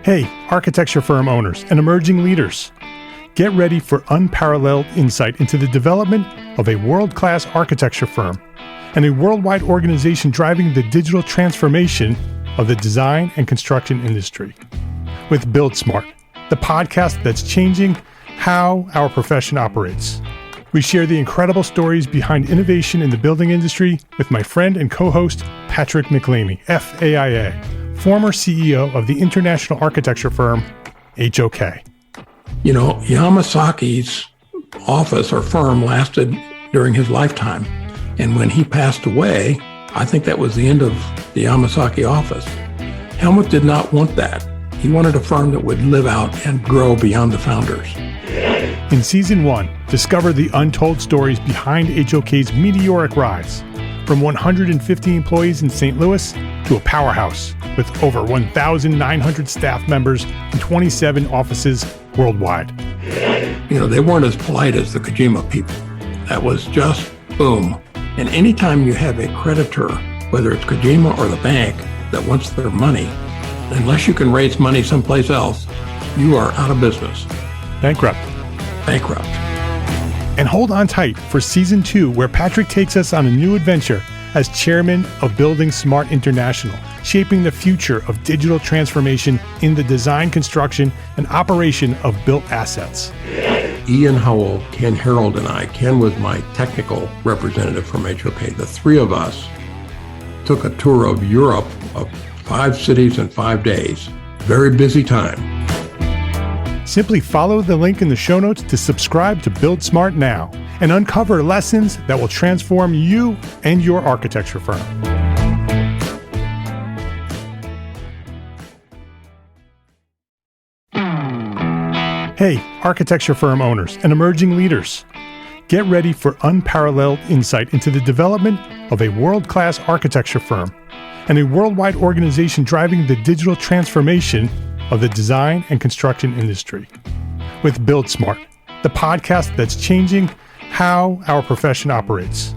Hey, architecture firm owners and emerging leaders. Get ready for unparalleled insight into the development of a world-class architecture firm and a worldwide organization driving the digital transformation of the design and construction industry. With Build Smart, the podcast that's changing how our profession operates. We share the incredible stories behind innovation in the building industry with my friend and co-host, Patrick McLeamy, FAIA, former CEO of the international architecture firm, HOK. You know, Yamasaki's office or firm lasted during his lifetime. And when he passed away, I think that was the end of the Yamasaki office. Helmut did not want that. He wanted a firm that would live out and grow beyond the founders. In Season 1, discover the untold stories behind HOK's meteoric rise, from 150 employees in St. Louis to a powerhouse with over 1,900 staff members and 27 offices worldwide. You know, they weren't as polite as the Kojima people. That was just boom. And anytime you have a creditor, whether it's Kojima or the bank, that wants their money, unless you can raise money someplace else, you are out of business. Bankrupt. And hold on tight for Season 2, where Patrick takes us on a new adventure as chairman of Building Smart International, shaping the future of digital transformation in the design, construction, and operation of built assets. Ian Howell, Ken Harold, and I, Ken was my technical representative from HOK. The three of us took a tour of Europe of 5 cities in 5 days. Very busy time. Simply follow the link in the show notes to subscribe to Build Smart now and uncover lessons that will transform you and your architecture firm. Hey, architecture firm owners and emerging leaders. Get ready for unparalleled insight into the development of a world-class architecture firm and a worldwide organization driving the digital transformation of the design and construction industry. With Build Smart, the podcast that's changing how our profession operates.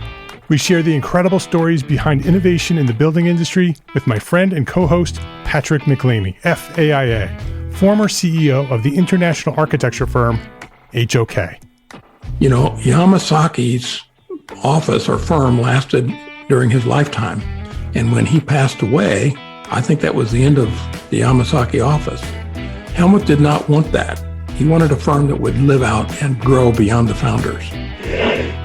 We share the incredible stories behind innovation in the building industry with my friend and co-host, Patrick McLeamy, FAIA, former CEO of the international architecture firm, HOK. You know, Yamasaki's office or firm lasted during his lifetime. And when he passed away, I think that was the end of the Yamasaki office. Helmut did not want that. He wanted a firm that would live out and grow beyond the founders.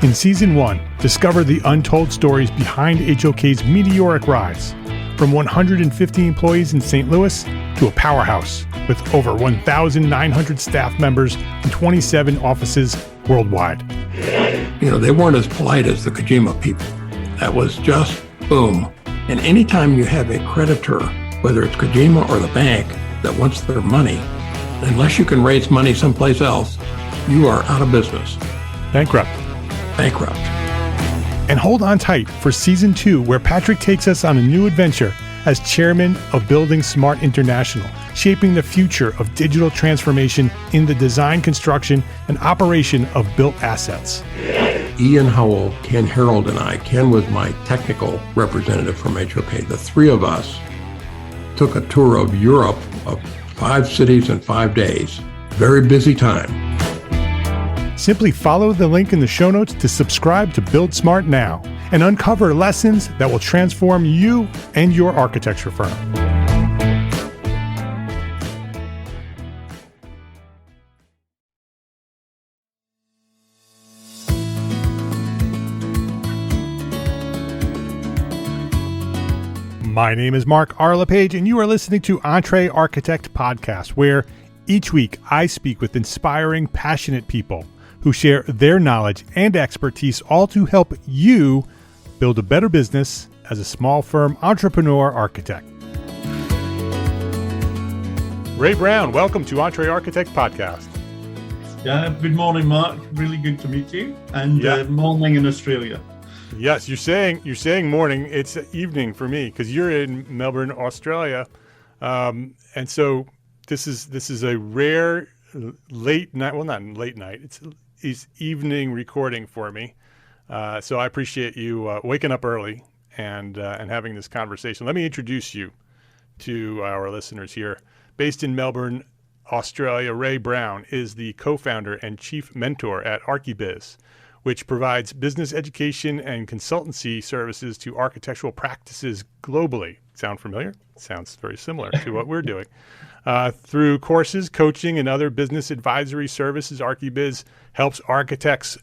In Season 1, discover the untold stories behind HOK's meteoric rise, from 150 employees in St. Louis to a powerhouse with over 1,900 staff members and 27 offices worldwide. You know, they weren't as polite as the Kojima people. That was just boom. And anytime you have a creditor, whether it's Kojima or the bank, that wants their money, unless you can raise money someplace else, you are out of business. Bankrupt. And hold on tight for Season 2, where Patrick takes us on a new adventure as chairman of Building Smart International, shaping the future of digital transformation in the design, construction, and operation of built assets. Ian Howell, Ken Harold, and I, Ken was my technical representative from HOK. The three of us took a tour of Europe of 5 cities in 5 days. Very busy time. Simply follow the link in the show notes to subscribe to Build Smart now and uncover lessons that will transform you and your architecture firm. My name is Mark R. LePage, and you are listening to Entre Architect Podcast, where each week I speak with inspiring, passionate people who share their knowledge and expertise, all to help you build a better business as a small firm entrepreneur architect. Ray Brown, welcome to Entre Architect Podcast. Yeah, good morning, Mark. Really good to meet you. And morning in Australia. Yes, you're saying morning. It's evening for me because you're in Melbourne, Australia, and so this is a rare late night. Well, not late night. It's evening recording for me. So I appreciate you waking up early and having this conversation. Let me introduce you to our listeners here. Based in Melbourne, Australia, Ray Brown is the co-founder and chief mentor at Archibiz, which provides business education and consultancy services to architectural practices globally. Sound familiar? Sounds very similar to what we're doing. Through courses, coaching, and other business advisory services, Archibiz helps architects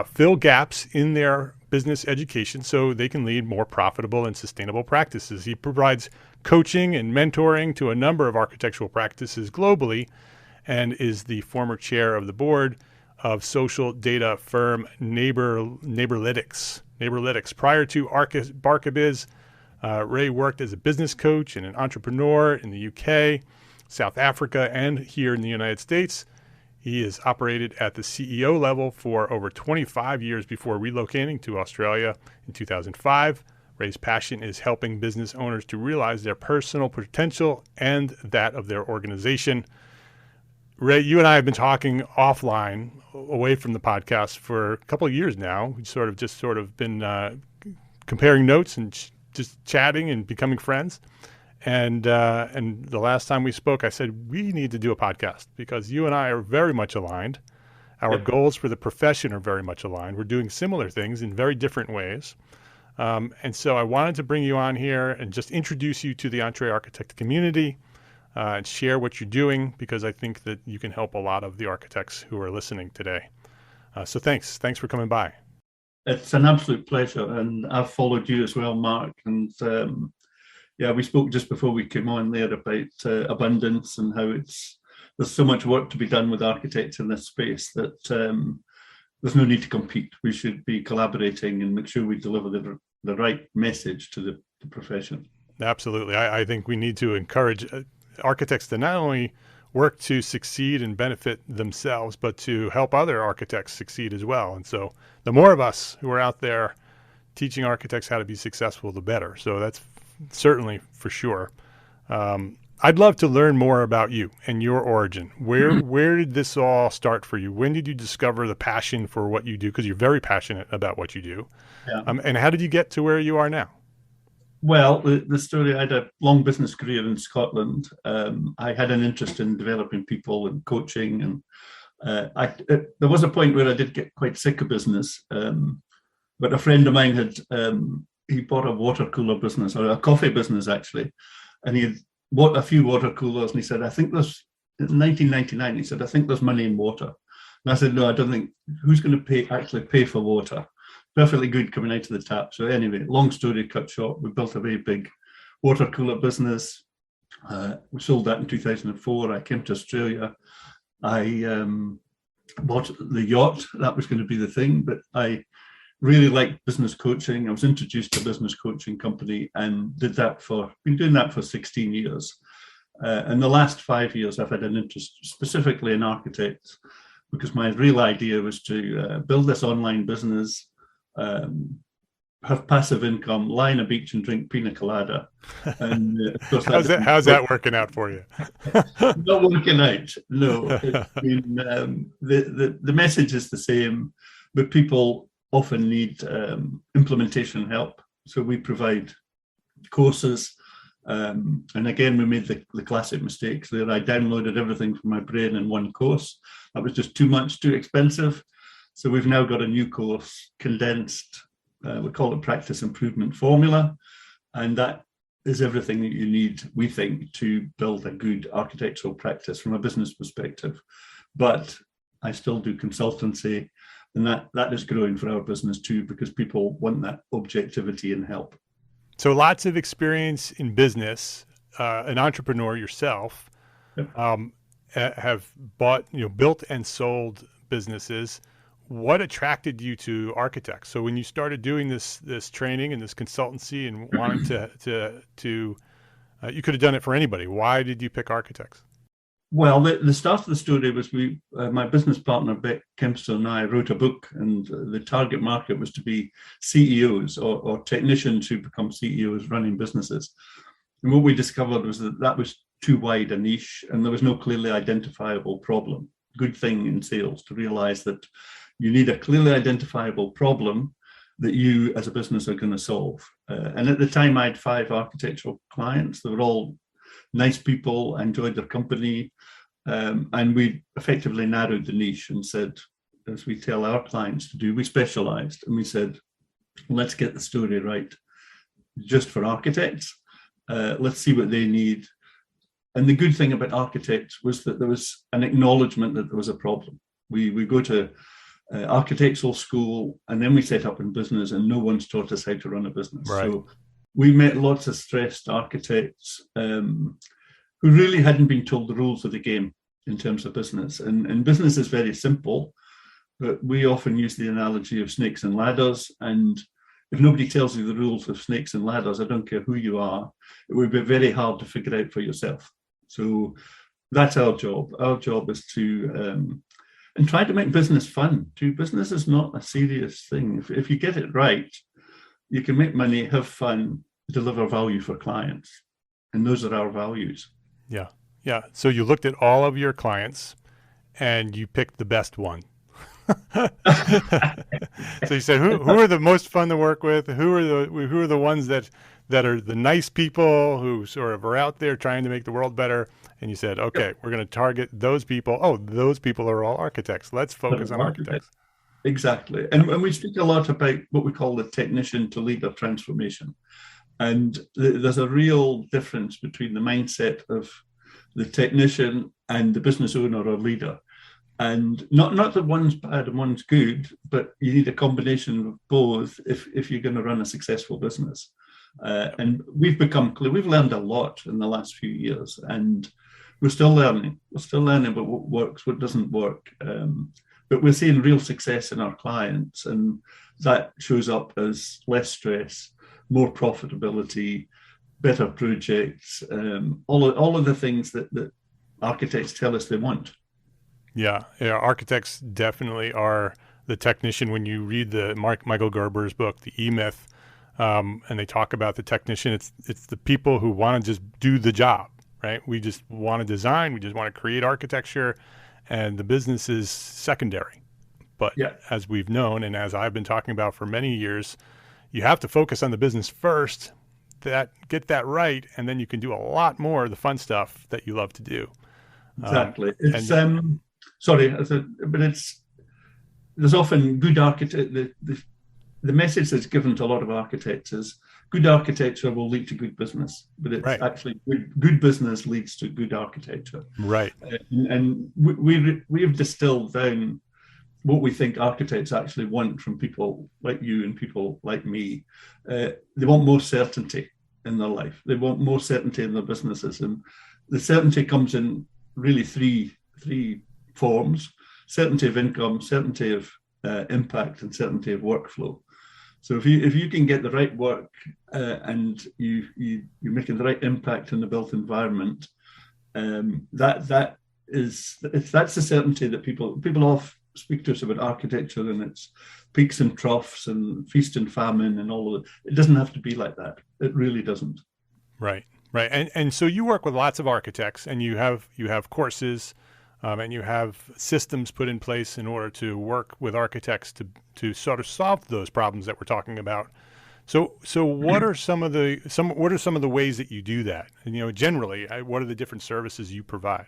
fill gaps in their business education so they can lead more profitable and sustainable practices. He provides coaching and mentoring to a number of architectural practices globally and is the former chair of the board of social data firm Neighbourlytics. Prior to Archibiz, Ray worked as a business coach and an entrepreneur in the UK, South Africa, and here in the United States. He has operated at the CEO level for over 25 years before relocating to Australia in 2005. Ray's passion is helping business owners to realize their personal potential and that of their organization. Ray, you and I have been talking offline, away from the podcast, for a couple of years now. We've sort of been comparing notes and just chatting and becoming friends. And the last time we spoke, I said, we need to do a podcast because you and I are very much aligned. Our goals for the profession are very much aligned. We're doing similar things in very different ways. And so I wanted to bring you on here and just introduce you to the EntreArchitect community and share what you're doing, because I think that you can help a lot of the architects who are listening today. So thanks for coming by. It's an absolute pleasure. And I've followed you as well, Mark. And we spoke just before we came on there about abundance and how there's so much work to be done with architects in this space that there's no need to compete. We should be collaborating and make sure we deliver the right message to the profession. Absolutely. I think we need to encourage architects to not only work to succeed and benefit themselves, but to help other architects succeed as well. And so the more of us who are out there teaching architects how to be successful, the better. So that's certainly for sure. I'd love to learn more about you and your origin. Where did this all start for you? When did you discover the passion for what you do? Because you're very passionate about what you do. Yeah. And how did you get to where you are now? Well, the story, I had a long business career in Scotland. I had an interest in developing people and coaching. And there was a point where I did get quite sick of business. But a friend of mine he bought a water cooler business, or a coffee business actually. And he had bought a few water coolers, and he said, in 1999, he said, I think there's money in water. And I said, no, I don't think, who's going to actually pay for water? Perfectly good coming out of the tap. So anyway, long story cut short, we built a very big water cooler business. We sold that in 2004. I came to Australia. I bought the yacht. That was going to be the thing, but I really liked business coaching. I was introduced to a business coaching company and been doing that for 16 years. In the last 5 years, I've had an interest specifically in architects, because my real idea was to build this online business, have passive income, lie on a beach and drink pina colada. And of course, how's that working out for you? Not working out. No, the message is the same, but people often need implementation help. So we provide courses. And again, we made the classic mistakes there. I downloaded everything from my brain in one course. That was just too much, too expensive. So we've now got a new course, condensed. We call it Practice Improvement Formula. And that is everything that you need, we think, to build a good architectural practice from a business perspective. But I still do consultancy. And that is growing for our business too, because people want that objectivity and help. So lots of experience in business, an entrepreneur yourself, have built and sold businesses. What attracted you to architects? So when you started doing this training and this consultancy and wanting to you could have done it for anybody. Why did you pick architects? Well, the start of the story was my business partner, Beck Kempster, and I wrote a book, and the target market was to be CEOs or technicians who become CEOs running businesses. And what we discovered was that was too wide a niche, and there was no clearly identifiable problem. Good thing in sales to realize that you need a clearly identifiable problem that you as a business are going to solve. And at the time, I had 5 architectural clients. They were all nice people, I enjoyed their company. And we effectively narrowed the niche and said, as we tell our clients to do, we specialized. And we said, let's get the story right just for architects. Let's see what they need. And the good thing about architects was that there was an acknowledgement that there was a problem. We go to architectural school, and then we set up in business, and no one's taught us how to run a business. Right. So we met lots of stressed architects who really hadn't been told the rules of the game in terms of business. And business is very simple, but we often use the analogy of snakes and ladders. And if nobody tells you the rules of snakes and ladders, I don't care who you are, it would be very hard to figure out for yourself. So that's our job. Our job is to and try to make business fun too. Business is not a serious thing. If you get it right, you can make money, have fun, deliver value for clients. And those are our values. Yeah. Yeah. So you looked at all of your clients and you picked the best one. So you said, who are the most fun to work with? Who are the ones that are the nice people who sort of are out there trying to make the world better? And you said, okay, we're going to target those people. Oh, those people are all architects. Let's focus on architects. Exactly. And we speak a lot about what we call the technician to leader transformation. And there's a real difference between the mindset of the technician and the business owner or leader. And not that one's bad and one's good, but you need a combination of both if you're going to run a successful business. And we've become clear. We've learned a lot in the last few years, and we're still learning. We're still learning about what works, what doesn't work. But we're seeing real success in our clients, and that shows up as less stress, more profitability, better projects, all of the things that architects tell us they want. Yeah, architects definitely are the technician. When you read the Michael Gerber's book, The E-Myth, and they talk about the technician, it's the people who want to just do the job, right? We just want to design, we just want to create architecture, and the business is secondary. But as we've known, and as I've been talking about for many years, you have to focus on the business first, get that right, and then you can do a lot more of the fun stuff that you love to do. Exactly. There's often good architect. The message that's given to a lot of architects is good architecture will lead to good business, but it's actually good business leads to good architecture. Right. And we've distilled down what we think architects actually want from people like you and people like me. They want more certainty in their life. They want more certainty in their businesses, and the certainty comes in really three forms: certainty of income, certainty of impact, and certainty of workflow. So if you can get the right work and you're making the right impact in the built environment, that's the certainty that people often speak to us about architecture, and it's peaks and troughs and feast and famine and all of it. It doesn't have to be like that. It really doesn't. Right. And so you work with lots of architects, and you have courses, and you have systems put in place in order to work with architects to sort of solve those problems that we're talking about. So what are some of the ways that you do that? And, generally, what are the different services you provide?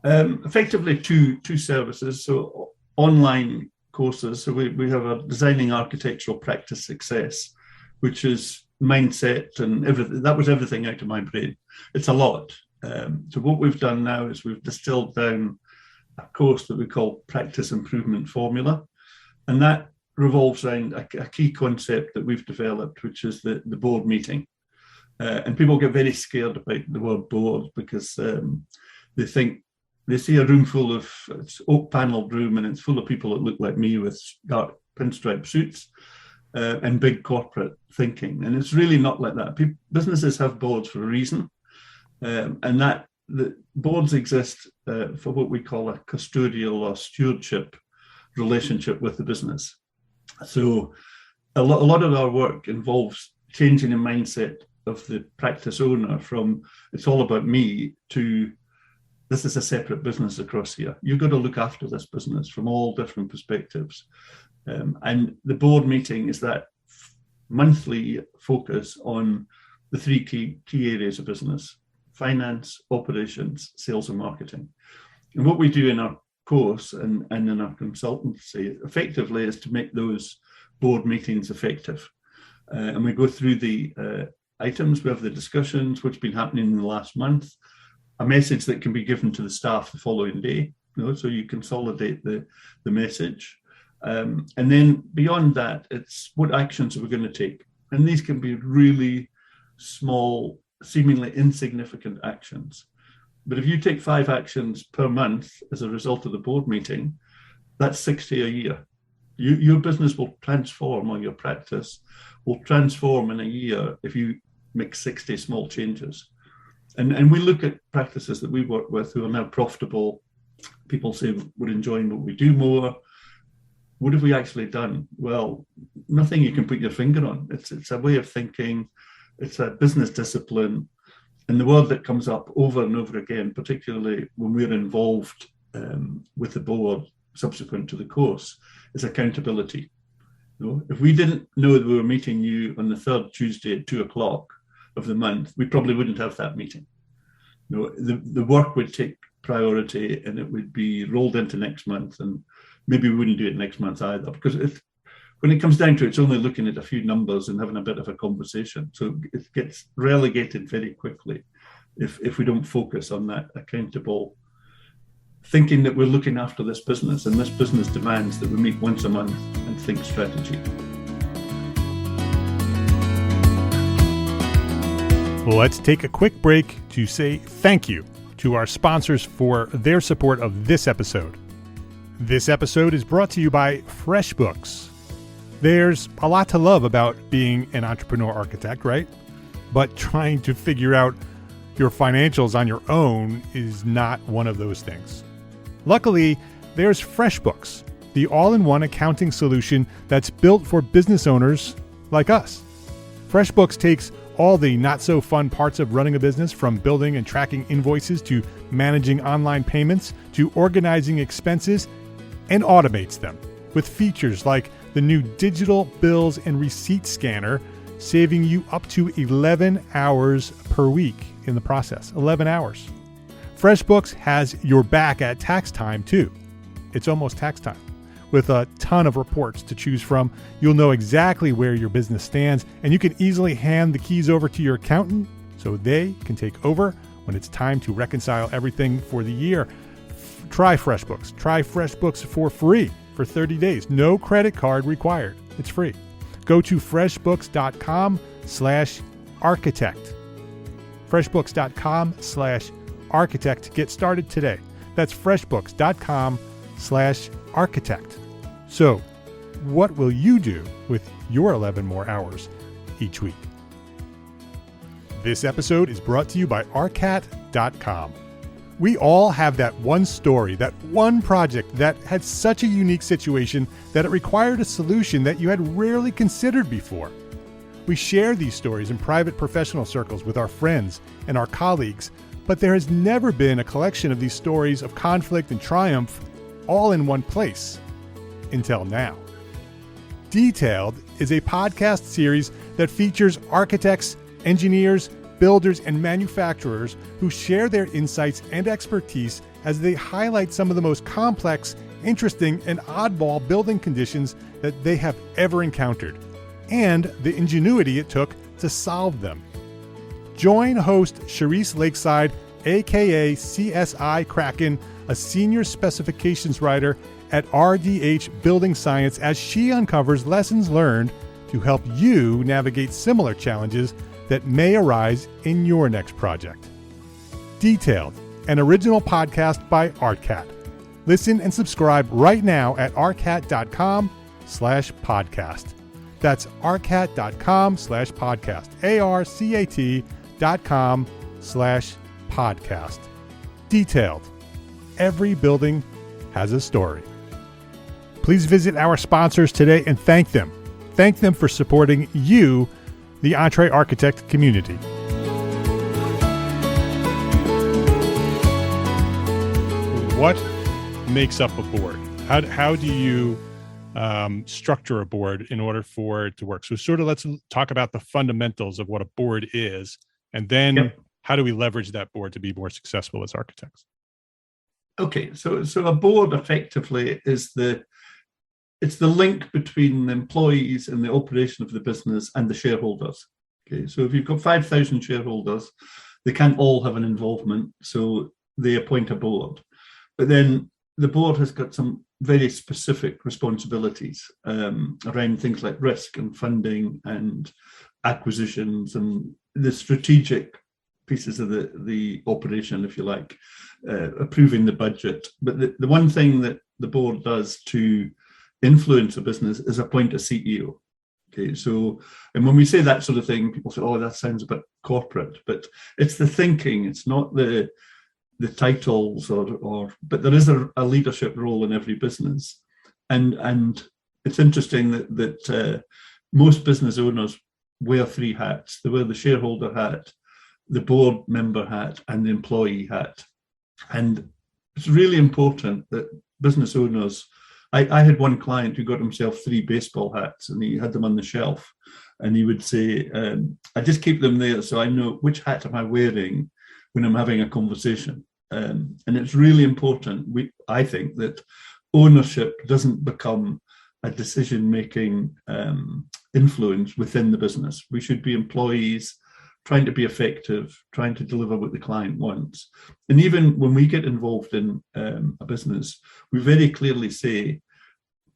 Effectively two services. So online courses. So we have a Designing Architectural Practice Success, which is mindset and everything. That was everything out of my brain. It's a lot. So what we've done now is we've distilled down a course that we call Practice Improvement Formula. And that revolves around a key concept that we've developed, which is the board meeting. And people get very scared about the word board because they see a room full of, it's oak paneled room, and it's full of people that look like me with dark pinstripe suits and big corporate thinking. And it's really not like that. Businesses have boards for a reason. And that the boards exist for what we call a custodial or stewardship relationship with the business. So a lot of our work involves changing the mindset of the practice owner from it's all about me to this is a separate business across here. You've got to look after this business from all different perspectives. And the board meeting is that monthly focus on the three key areas of business: finance, operations, sales, and marketing. And what we do in our course and in our consultancy effectively is to make those board meetings effective. And we go through the items, we have the discussions, what's been happening in the last month, a message that can be given to the staff the following day, so you consolidate the message. And then beyond that, it's what actions are we going to take? And these can be really small, seemingly insignificant actions. But if you take 5 actions per month as a result of the board meeting, that's 60 a year. Your business will transform, or your practice will transform in a year if you make 60 small changes. And we look at practices that we work with who are now profitable. People say we're enjoying what we do more. What have we actually done? Well, nothing you can put your finger on. It's a way of thinking. It's a business discipline. And the word that comes up over and over again, particularly when we're involved with the board subsequent to the course, is accountability. If we didn't know that we were meeting you on the 3rd Tuesday at 2:00 of the month, we probably wouldn't have that meeting. The work would take priority and it would be rolled into next month, and maybe we wouldn't do it next month either, because when it comes down to it, it's only looking at a few numbers and having a bit of a conversation. So it gets relegated very quickly if we don't focus on that accountable thinking that we're looking after this business, and this business demands that we meet once a month and think strategy. Let's take a quick break to say thank you to our sponsors for their support of this episode. This episode is brought to you by FreshBooks. There's a lot to love about being an entrepreneur architect, right? But trying to figure out your financials on your own is not one of those things. Luckily, there's FreshBooks, the all-in-one accounting solution that's built for business owners like us. FreshBooks takes all the not-so-fun parts of running a business, from building and tracking invoices to managing online payments to organizing expenses, and automates them with features like the new digital bills and receipt scanner, saving you up to 11 hours per week in the process. 11 hours. FreshBooks has your back at tax time too. It's almost tax time. With a ton of reports to choose from, you'll know exactly where your business stands, and you can easily hand the keys over to your accountant so they can take over when it's time to reconcile everything for the year. Try FreshBooks. Try FreshBooks for free for 30 days. No credit card required. It's free. Go to freshbooks.com/architect. freshbooks.com/architect to get started today. That's freshbooks.com/architect. So, what will you do with your 11 more hours each week? This episode is brought to you by arcat.com. We all have that one story, that one project that had such a unique situation that it required a solution that you had rarely considered before. We share these stories in private professional circles with our friends and our colleagues, but there has never been a collection of these stories of conflict and triumph all in one place until now. Detailed is a podcast series that features architects, engineers, builders, and manufacturers who share their insights and expertise as they highlight some of the most complex, interesting, and oddball building conditions that they have ever encountered, and the ingenuity it took to solve them. Join host Charisse Lakeside, aka CSI Kraken, a senior specifications writer at RDH Building Science, as she uncovers lessons learned to help you navigate similar challenges that may arise in your next project. Detailed, an original podcast by Arcat. Listen and subscribe right now at arcat.com/podcast. That's arcat.com/podcast. arcat.com/podcast. Detailed. Every building has a story. Please visit our sponsors today and thank them. Thank them for supporting you, the Entre Architect community. What makes up a board? How do you structure a board in order for it to work? So let's talk about the fundamentals of what a board is, and then how do we leverage that board to be more successful as architects? Okay, so a board effectively is it's the link between the employees and the operation of the business and the shareholders. Okay, so if you've got 5,000 shareholders, they can't all have an involvement, so they appoint a board. But then the board has got some very specific responsibilities around things like risk and funding and acquisitions and the strategic pieces of the operation, if you like, approving the budget. But the one thing that the board does to influence a business is appoint a CEO. Okay, so, and when we say that sort of thing, people say, oh, that sounds a bit corporate, but it's the thinking, it's not the titles but there is a leadership role in every business. And it's interesting that most business owners wear three hats. They wear the shareholder hat, the board member hat, and the employee hat. And it's really important that business owners, I had one client who got himself 3 baseball hats and he had them on the shelf, and he would say, I just keep them there so I know which hat am I wearing when I'm having a conversation. And it's really important, I think, that ownership doesn't become a decision-making influence within the business. We should be employees trying to be effective, trying to deliver what the client wants. And even when we get involved in a business, we very clearly say,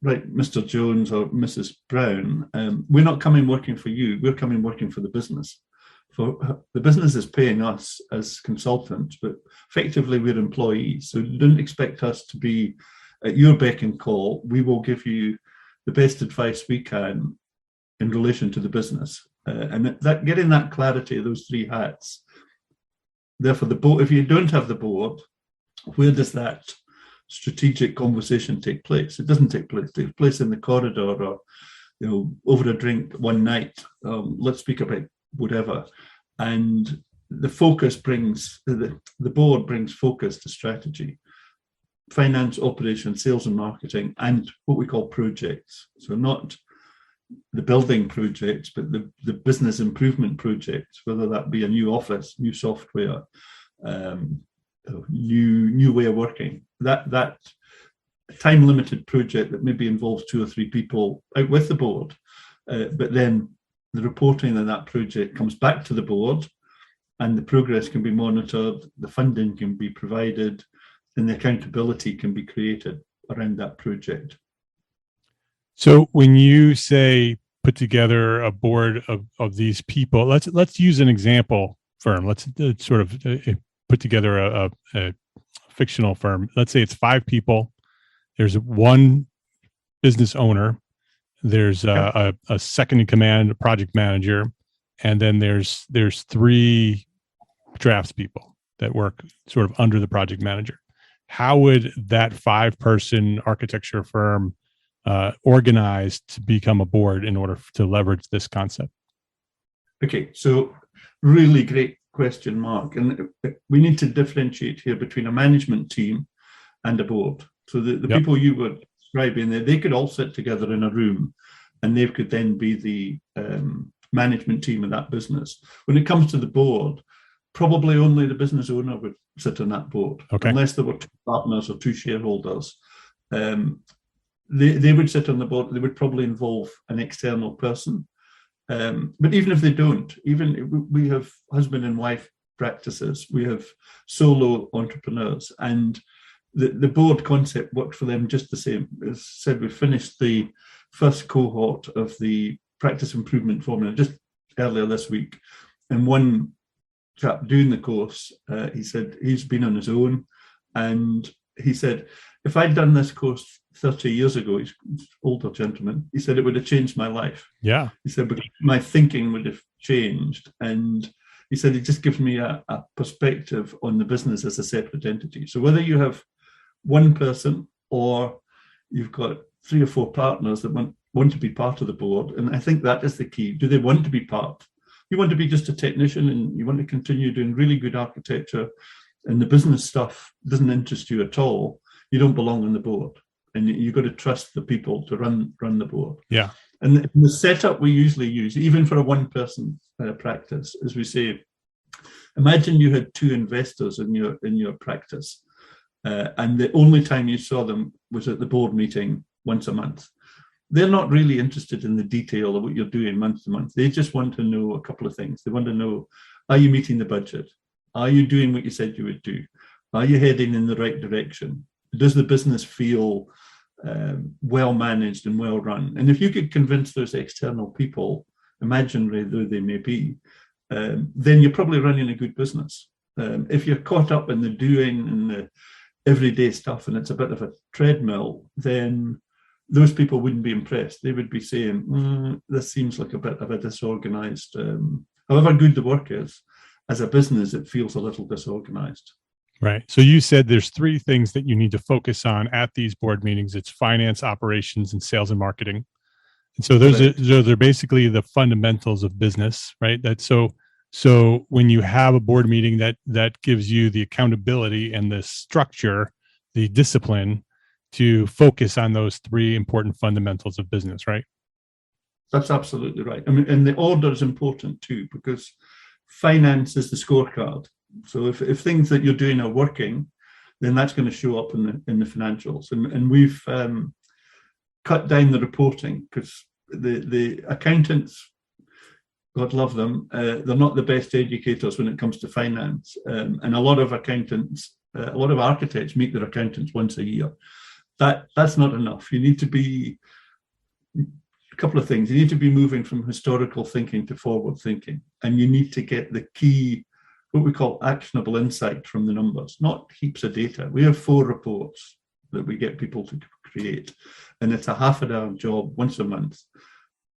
right, Mr. Jones or Mrs. Brown, we're not coming working for you, we're coming working for the business. For the business is paying us as consultants, but effectively we're employees. So don't expect us to be at your beck and call. We will give you the best advice we can in relation to the business. And that getting that clarity of those 3 hats. Therefore, the board, if you don't have the board, where does that strategic conversation take place? It doesn't take place. It takes place in the corridor or, over a drink one night. Let's speak about whatever. And the focus brings, the board brings focus to strategy, finance, operations, sales and marketing, and what we call projects. So not the building projects, but the business improvement projects, whether that be a new office, new software, new way of working. That time-limited project that maybe involves 2 or 3 people out with the board, but then the reporting on that project comes back to the board and the progress can be monitored, the funding can be provided, and the accountability can be created around that project. So when you say put together a board of these people, let's use an example firm. Let's sort of put together a fictional firm. Let's say it's 5 people. There's one business owner. There's a second in command, a project manager, and then there's 3 draftspeople that work sort of under the project manager. How would that 5-person architecture firm organize to become a board in order to leverage this concept? Okay, so really great question, Mark. And we need to differentiate here between a management team and a board. So the people you were describing there, they could all sit together in a room and they could then be the management team of that business. When it comes to the board, probably only the business owner would sit on that board, unless there were 2 partners or 2 shareholders. They would sit on the board. They would probably involve an external person. But even if they don't, we have husband and wife practices, we have solo entrepreneurs, and the board concept worked for them just the same. As said, we finished the first cohort of the practice improvement formula just earlier this week. And one chap doing the course, he said he's been on his own, and he said, if I'd done this course 30 years ago, he's an older gentleman, he said it would have changed my life. Yeah. He said, because my thinking would have changed. And he said, it just gives me a perspective on the business as a separate entity. So whether you have one person or you've got 3 or 4 partners that want to be part of the board, and I think that is the key. Do they want to be part? You want to be just a technician and you want to continue doing really good architecture and the business stuff doesn't interest you at all, you don't belong on the board. And you've got to trust the people to run the board. Yeah. And the setup we usually use, even for a 1-person practice, is we say, Imagine you had two investors in your practice, and the only time you saw them was at the board meeting once a month. They're not really interested in the detail of what you're doing month to month. They just want to know a couple of things. They want to know, are you meeting the budget? Are you doing what you said you would do? Are you heading in the right direction? Does the business feel well managed and well run? And if you could convince those external people, imaginary though they may be, then you're probably running a good business. If you're caught up in the doing and the everyday stuff and it's a bit of a treadmill, then those people wouldn't be impressed. They would be saying, this seems like a bit of a disorganized, however good the work is, as a business, it feels a little disorganized. Right. So you said there's three things that you need to focus on at these board meetings. It's finance, operations, and sales and marketing. And so those are basically the fundamentals of business, right? So when you have a board meeting that gives you the accountability and the structure, the discipline to focus on those three important fundamentals of business, right? That's absolutely right. I mean, and the order is important too, because finance is the scorecard. So if things that you're doing are working, then that's going to show up in the financials. And we've cut down the reporting because the accountants, God love them, they're not the best educators when it comes to finance. And a lot of accountants, a lot of architects meet their accountants once a year. That's not enough. You need to be a couple of things. You need to be moving from historical thinking to forward thinking, and you need to get the key, what we call actionable insight from the numbers, not heaps of data. We have 4 reports that we get people to create, and it's a half-an-hour job once a month.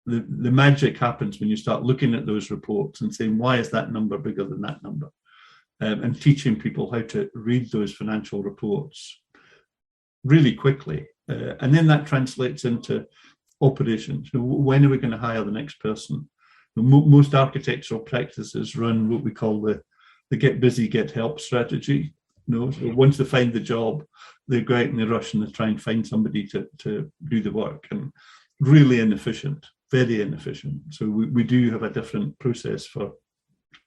The magic happens when you start looking at those reports and saying, why is that number bigger than that number? And teaching people how to read those financial reports really quickly. And then that translates into operations. When are we going to hire the next person? Most architectural practices run what we call the get busy, get help strategy. So once they find the job, they go out and they rush and they try and find somebody to do the work, and really inefficient, very inefficient. So we do have a different process for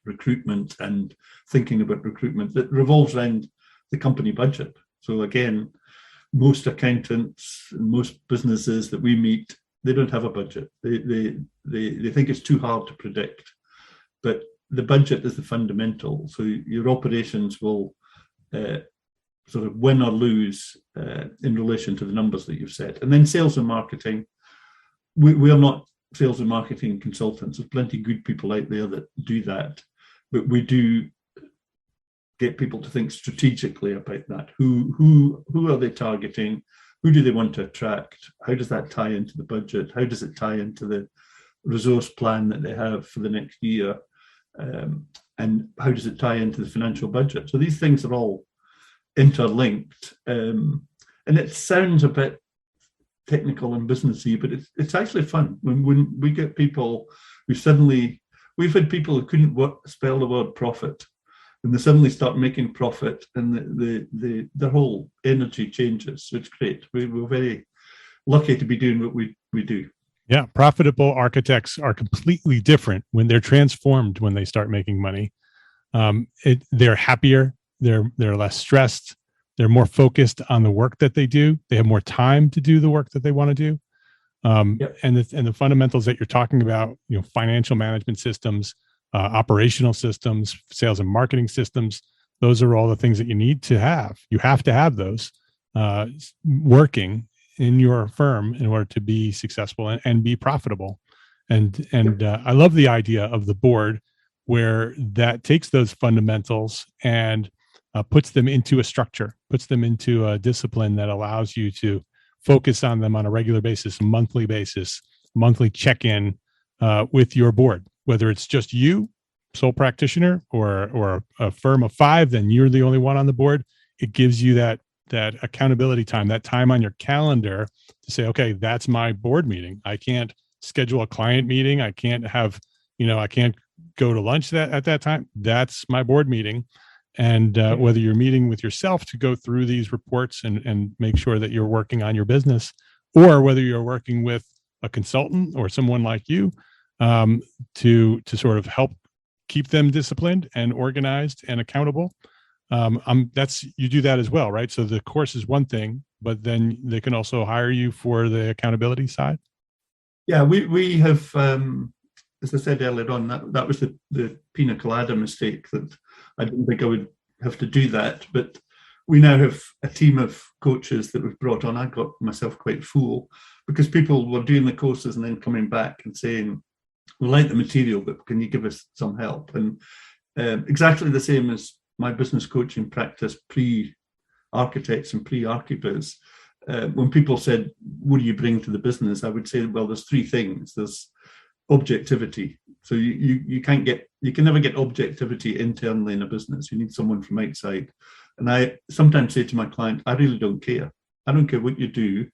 recruitment and thinking about recruitment that revolves around the company budget. So again, most accountants, most businesses that we meet, they don't have a budget. They think it's too hard to predict, but the budget is the fundamental. So your operations will sort of win or lose in relation to the numbers that you've set. And then sales and marketing, we are not sales and marketing consultants. There's plenty of good people out there that do that, but we do get people to think strategically about that. Who are they targeting? Who do they want to attract? How does that tie into the budget? How does it tie into the resource plan that they have for the next year? And how does it tie into the financial budget? So these things are all interlinked. And it sounds a bit technical and businessy, but it's actually fun. When we get people we've had people who couldn't spell the word profit, and they suddenly start making profit, and their whole energy changes. So it's great. We're very lucky to be doing what we do. Yeah, profitable architects are completely different when they're transformed, when they start making money. They're happier, they're less stressed, they're more focused on the work that they do. They have more time to do the work that they want to do. Yep. And the fundamentals that you're talking about, financial management systems, operational systems, sales and marketing systems, those are all the things that you need to have. You have to have those working in your firm in order to be successful and be profitable. And I love the idea of the board where that takes those fundamentals and puts them into a structure, puts them into a discipline that allows you to focus on them on a regular basis, monthly check-in with your board. Whether it's just you, sole practitioner, or a firm of 5, then you're the only one on the board. It gives you that accountability time, that time on your calendar to say, okay, that's my board meeting. I can't schedule a client meeting. I can't have, I can't go to lunch at that time. That's my board meeting. And whether you're meeting with yourself to go through these reports and make sure that you're working on your business, or whether you're working with a consultant or someone like you, to sort of help keep them disciplined and organized and accountable. You do that as well, right? So the course is one thing, but then they can also hire you for the accountability side. Yeah, we have, as I said earlier on, that was the pina colada mistake, that I didn't think I would have to do that. But we now have a team of coaches that we've brought on. I got myself quite full because people were doing the courses and then coming back and saying, we like the material, but can you give us some help? And exactly the same as my business coaching practice pre-architects and pre-Archibiz. When people said, what do you bring to the business? I would say, well, there's three things. There's objectivity. So you can never get objectivity internally in a business. You need someone from outside. And I sometimes say to my client, I really don't care. I don't care what you do,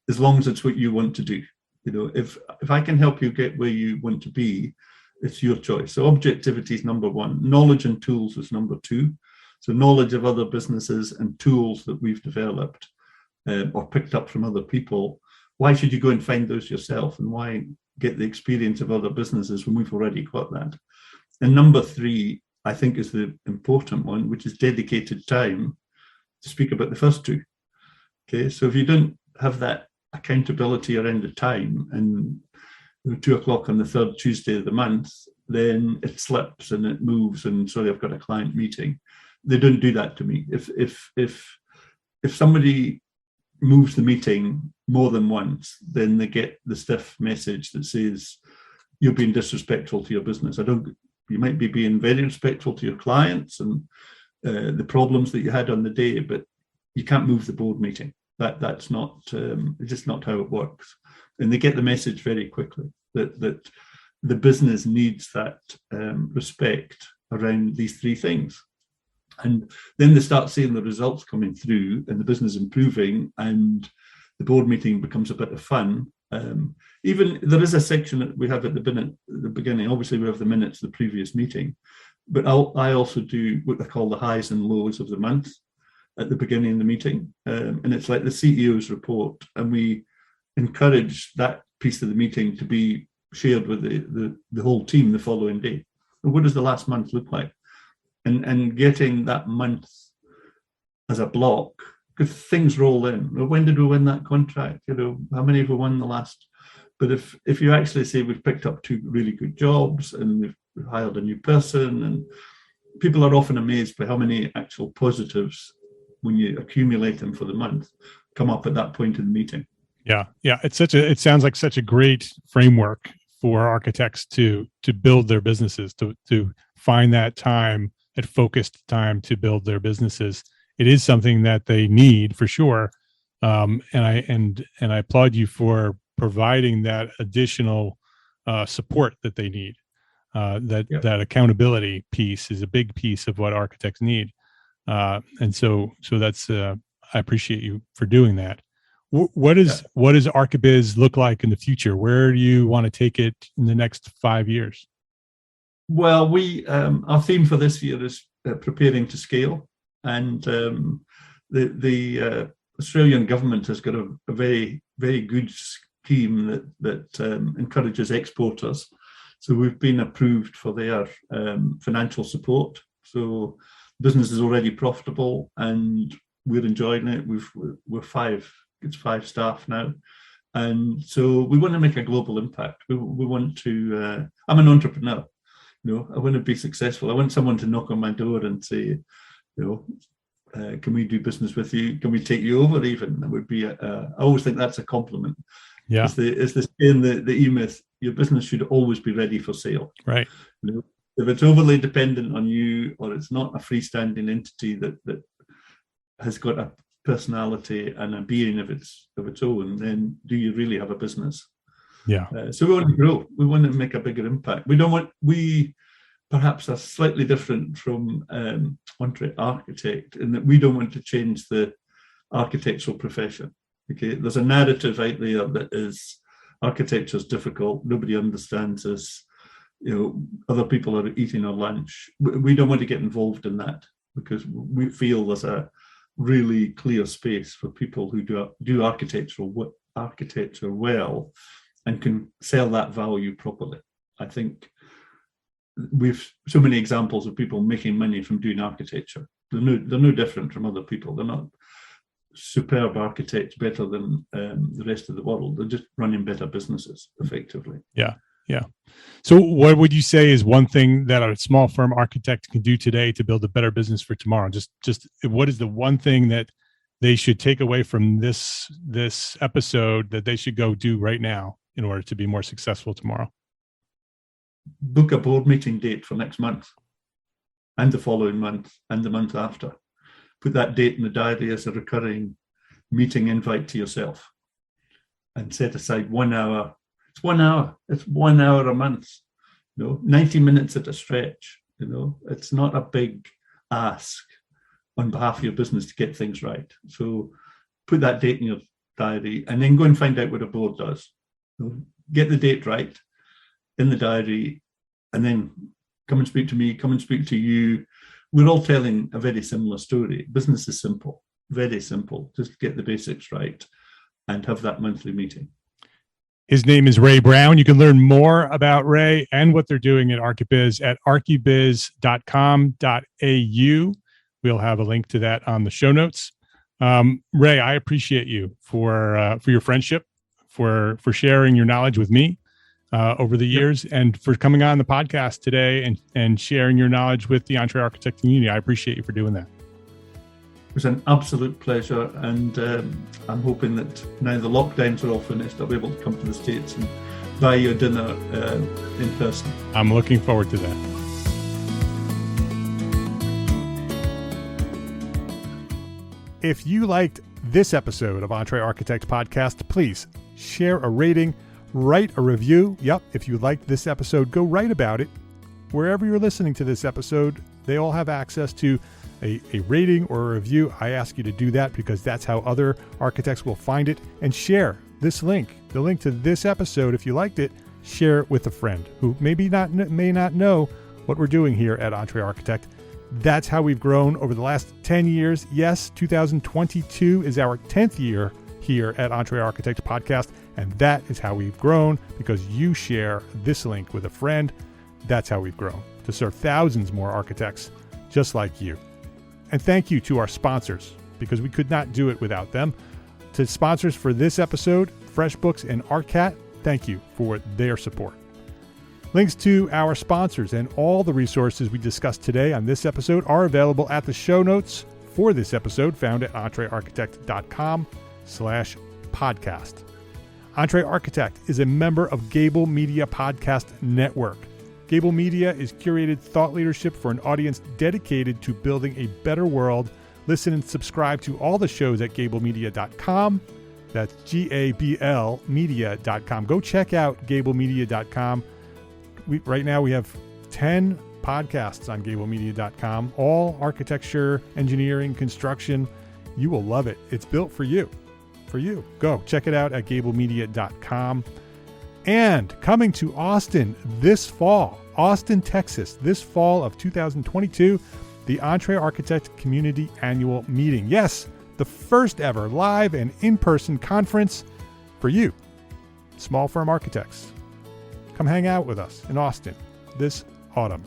as long as it's what you want to do. You know, if I can help you get where you want to be, it's your choice. So objectivity is number one. Knowledge and tools is number two. So knowledge of other businesses and tools that we've developed or picked up from other people. Why should you go and find those yourself? And why get the experience of other businesses when we've already got that? And number three, I think, is the important one, which is dedicated time to speak about the first two. Okay, so if you don't have that accountability around the time and 2:00 on the third Tuesday of the month, then it slips and it moves. And sorry, I've got a client meeting. They don't do that to me. If somebody moves the meeting more than once, then they get the stiff message that says you're being disrespectful to your business. You might be being very respectful to your clients and the problems that you had on the day, but you can't move the board meeting. That's not just not how it works. And they get the message very quickly that the business needs that respect around these three things. And then they start seeing the results coming through and the business improving, and the board meeting becomes a bit of fun. Even there is a section that we have at the beginning. Obviously, we have the minutes of the previous meeting, but I also do what I call the highs and lows of the month at the beginning of the meeting. And it's like the CEO's report, and we encourage that piece of the meeting to be shared with the whole team the following day. And what does the last month look like? And getting that month as a block, because things roll in. Well, when did we win that contract? You know, how many have we won the last? But if you actually say we've picked up 2 really good jobs and we've hired a new person, and people are often amazed by how many actual positives, when you accumulate them for the month, come up at that point in the meeting. Yeah. It sounds like such a great framework for architects to build their businesses, to find that time, that focused time to build their businesses. It is something that they need for sure. And I applaud you for providing that additional support that they need. That accountability piece is a big piece of what architects need. And so that's I appreciate you for doing that. What does Archibiz look like in the future? Where do you want to take it in the next 5 years? Well, our theme for this year is preparing to scale, and the Australian government has got a very, very good scheme that encourages exporters. So we've been approved for their financial support. So business is already profitable, and we're enjoying it. We're 5 staff now, and so we want to make a global impact. We want to. I'm an entrepreneur. You know, I want to be successful. I want someone to knock on my door and say, can we do business with you? Can we take you over? Even that would be. I always think that's a compliment. Yeah, it's the saying, the E-Myth. Your business should always be ready for sale. Right. You know, if it's overly dependent on you, or it's not a freestanding entity that has got a personality and a being of its own, then do you really have a business? Yeah. So we want to grow. We want to make a bigger impact. We perhaps are slightly different from Entre Architect in that we don't want to change the architectural profession. Okay, there's a narrative out there that is architecture is difficult. Nobody understands us. You know, other people are eating our lunch. We don't want to get involved in that, because we feel there's a really clear space for people who do architecture well and can sell that value properly. I think we've so many examples of people making money from doing architecture. They're no different from other people. They're not superb architects better than the rest of the world. They're just running better businesses effectively. Yeah. So what would you say is one thing that a small firm architect can do today to build a better business for tomorrow? Just what is the one thing that they should take away from this episode that they should go do right now in order to be more successful tomorrow? Book a board meeting date for next month and the following month and the month after. Put that date in the diary as a recurring meeting invite to yourself, and set aside 1 hour. It's 1 hour. It's 1 hour a month. 90 minutes at a stretch. It's not a big ask on behalf of your business to get things right. So put that date in your diary, and then go and find out what a board does. Get the date right in the diary, and then come and speak to me, come and speak to you. We're all telling a very similar story. Business is simple, very simple. Just get the basics right and have that monthly meeting. His name is Ray Brown. You can learn more about Ray and what they're doing at Archibiz at archibiz.com.au. We'll have a link to that on the show notes. Ray, I appreciate you for your friendship, for sharing your knowledge with me over the years, and for coming on the podcast today and sharing your knowledge with the EntreArchitect community. I appreciate you for doing that. It was an absolute pleasure, and I'm hoping that now the lockdowns are all finished, I'll be able to come to the States and buy you a dinner in person. I'm looking forward to that. If you liked this episode of EntreArchitect Podcast, please share a rating, write a review. Yep, if you liked this episode, go write about it. Wherever you're listening to this episode, they all have access to a rating or a review. I ask you to do that because that's how other architects will find it. And share this link, the link to this episode. If you liked it, share it with a friend who may not know what we're doing here at EntreArchitect. That's how we've grown over the last 10 years. Yes, 2022 is our 10th year here at EntreArchitect Podcast, and that is how we've grown, because you share this link with a friend. That's how we've grown, to serve thousands more architects just like you. And thank you to our sponsors, because we could not do it without them. To sponsors for this episode, FreshBooks and ArtCat, thank you for their support. Links to our sponsors and all the resources we discussed today on this episode are available at the show notes for this episode, found at entrearchitect.com/podcast. EntreArchitect is a member of Gable Media Podcast Network. Gable Media is curated thought leadership for an audience dedicated to building a better world. Listen and subscribe to all the shows at gablemedia.com. That's GABL media.com. Go check out gablemedia.com. Right now we have 10 podcasts on gablemedia.com, all architecture, engineering, construction. You will love it. It's built for you. Go check it out at gablemedia.com. And coming to Austin this fall, Austin, Texas, this fall of 2022, the EntreArchitect Community Annual Meeting. Yes, the first ever live and in-person conference for you, small firm architects. Come hang out with us in Austin this autumn.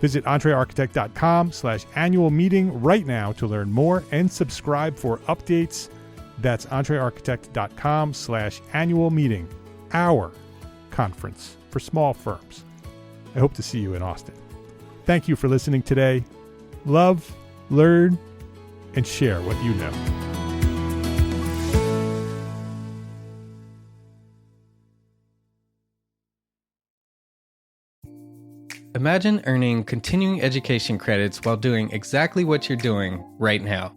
Visit entrearchitect.com/annual meeting right now to learn more and subscribe for updates. That's entrearchitect.com/annual meeting, our conference for small firms. I hope to see you in Austin. Thank you for listening today. Love, learn, and share what you know. Imagine earning continuing education credits while doing exactly what you're doing right now.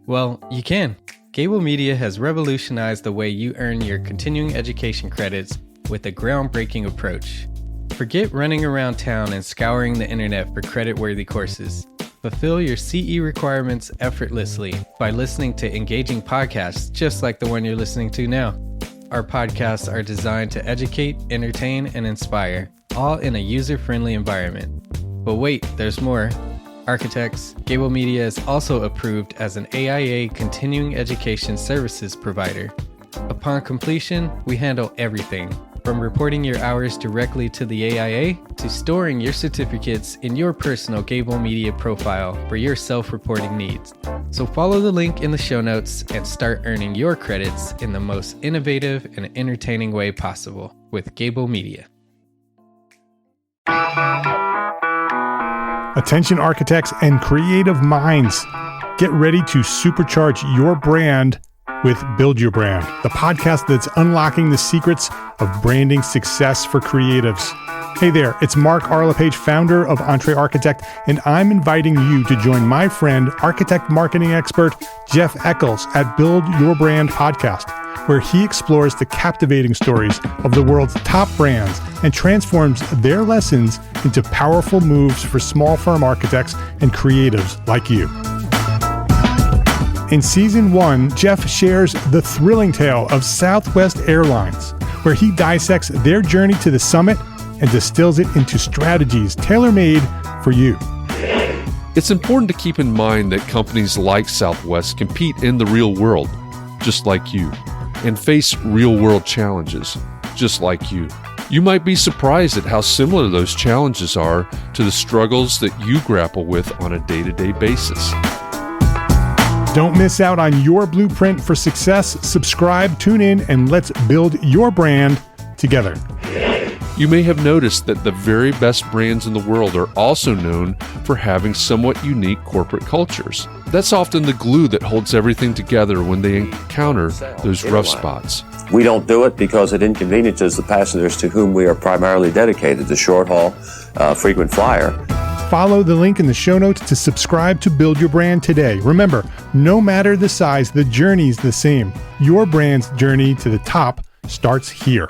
Well, you can. Gable Media has revolutionized the way you earn your continuing education credits with a groundbreaking approach. Forget running around town and scouring the internet for credit-worthy courses. Fulfill your CE requirements effortlessly by listening to engaging podcasts just like the one you're listening to now. Our podcasts are designed to educate, entertain, and inspire, all in a user-friendly environment. But wait, there's more. Architects, Gable Media is also approved as an AIA continuing education services provider. Upon completion, we handle everything From reporting your hours directly to the AIA to storing your certificates in your personal Gable Media profile for your self-reporting needs. So follow the link in the show notes and start earning your credits in the most innovative and entertaining way possible with Gable Media. Attention architects and creative minds. Get ready to supercharge your brand with Build Your Brand, the podcast that's unlocking the secrets of branding success for creatives. Hey there, it's Mark Arlepage, founder of Entre Architect, and I'm inviting you to join my friend, architect marketing expert Jeff Eccles at Build Your Brand podcast, where he explores the captivating stories of the world's top brands and transforms their lessons into powerful moves for small firm architects and creatives like you. In Season 1, Jeff shares the thrilling tale of Southwest Airlines, where he dissects their journey to the summit and distills it into strategies tailor-made for you. It's important to keep in mind that companies like Southwest compete in the real world, just like you, and face real-world challenges, just like you. You might be surprised at how similar those challenges are to the struggles that you grapple with on a day-to-day basis. Don't miss out on your blueprint for success. Subscribe, tune in, and let's build your brand together. You may have noticed that the very best brands in the world are also known for having somewhat unique corporate cultures. That's often the glue that holds everything together when they encounter those rough spots. We don't do it because it inconveniences the passengers to whom we are primarily dedicated, the short haul, frequent flyer. Follow the link in the show notes to subscribe to Build Your Brand today. Remember, no matter the size, the journey's the same. Your brand's journey to the top starts here.